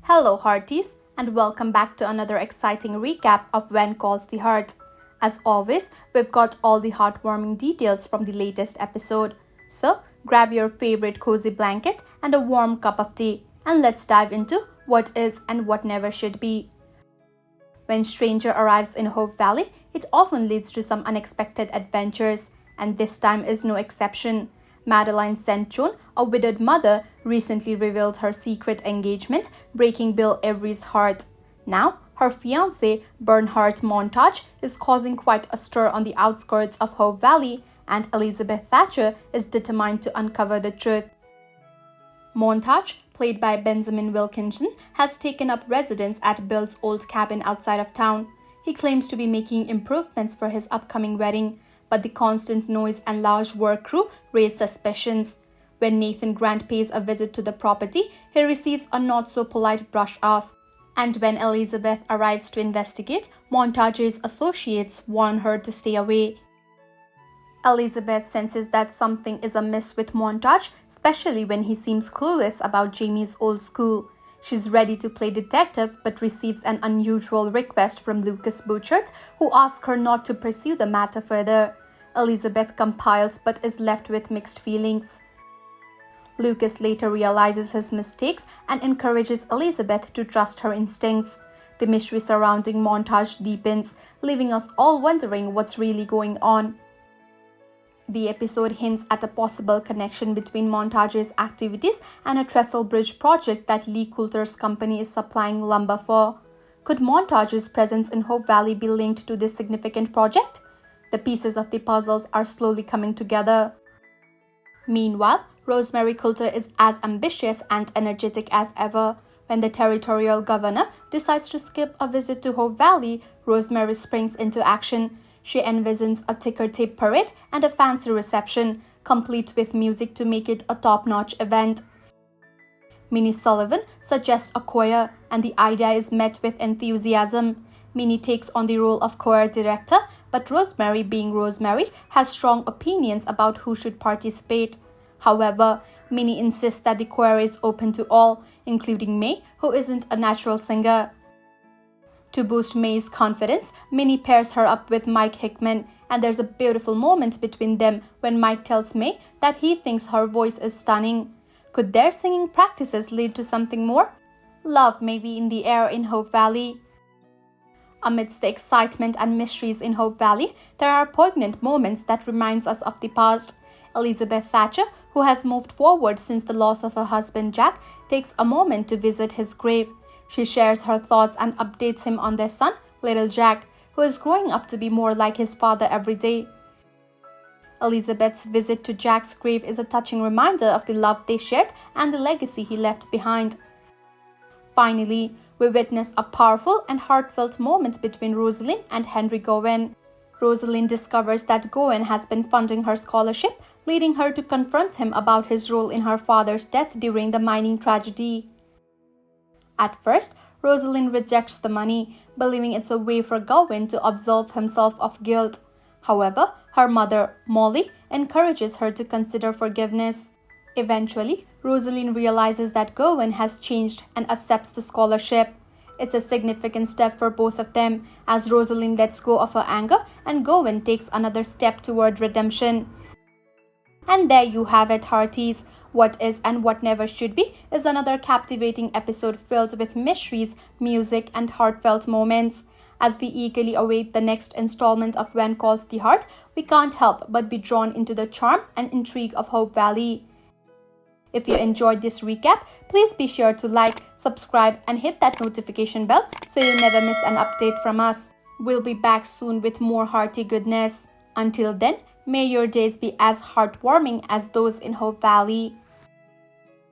Hello hearties, and welcome back to another exciting recap of When Calls the Heart. As always, we've got all the heartwarming details from the latest episode. So, grab your favorite cozy blanket and a warm cup of tea, and let's dive into what is and what never should be. When stranger arrives in Hope Valley, it often leads to some unexpected adventures, and this time is no exception. Madeleine St, a widowed mother, recently revealed her secret engagement, breaking Bill Avery's heart. Now, her fiancé, Bernhardt Montague, is causing quite a stir on the outskirts of Hope Valley, and Elizabeth Thatcher is determined to uncover the truth. Montague, played by Benjamin Wilkinson, has taken up residence at Bill's old cabin outside of town. He claims to be making improvements for his upcoming wedding, but the constant noise and large work crew raise suspicions. When Nathan Grant pays a visit to the property, he receives a not-so-polite brush-off. And when Elizabeth arrives to investigate, Montague's associates warn her to stay away. Elizabeth senses that something is amiss with Montague, especially when he seems clueless about Jamie's old school. She's ready to play detective but receives an unusual request from Lucas Bouchard, who asks her not to pursue the matter further. Elizabeth compiles but is left with mixed feelings. Lucas later realizes his mistakes and encourages Elizabeth to trust her instincts. The mystery surrounding Montague deepens, leaving us all wondering what's really going on. The episode hints at a possible connection between Montague's activities and a trestle bridge project that Lee Coulter's company is supplying lumber for. Could Montague's presence in Hope Valley be linked to this significant project? The pieces of the puzzles are slowly coming together. Meanwhile, Rosemary Coulter is as ambitious and energetic as ever. When the territorial governor decides to skip a visit to Hope Valley, Rosemary springs into action. She envisions a ticker-tape parade and a fancy reception, complete with music to make it a top-notch event. Minnie Sullivan suggests a choir, and the idea is met with enthusiasm. Minnie takes on the role of choir director, but Rosemary, being Rosemary, has strong opinions about who should participate. However, Minnie insists that the choir is open to all, including May, who isn't a natural singer. To boost May's confidence, Minnie pairs her up with Mike Hickman, and there's a beautiful moment between them when Mike tells May that he thinks her voice is stunning. Could their singing practices lead to something more? Love may be in the air in Hope Valley. Amidst the excitement and mysteries in Hope Valley, there are poignant moments that reminds us of the past. Elizabeth Thatcher, who has moved forward since the loss of her husband Jack, takes a moment to visit his grave. She shares her thoughts and updates him on their son, little Jack, who is growing up to be more like his father every day. Elizabeth's visit to Jack's grave is a touching reminder of the love they shared and the legacy he left behind. Finally, we witness a powerful and heartfelt moment between Rosalind and Henry Gowen. Rosalind discovers that Gowen has been funding her scholarship, leading her to confront him about his role in her father's death during the mining tragedy. At first, Rosalind rejects the money, believing it's a way for Gowen to absolve himself of guilt. However, her mother, Molly, encourages her to consider forgiveness. Eventually, Rosalind realizes that Gowen has changed and accepts the scholarship. It's a significant step for both of them, as Rosalind lets go of her anger and Gowen takes another step toward redemption. And there you have it, hearties. What is and what never should be is another captivating episode filled with mysteries, music, and heartfelt moments. As we eagerly await the next installment of When Calls the Heart, we can't help but be drawn into the charm and intrigue of Hope Valley. If you enjoyed this recap, please be sure to like, subscribe, and hit that notification bell so you'll never miss an update from us. We'll be back soon with more hearty goodness. Until then, may your days be as heartwarming as those in Hope Valley.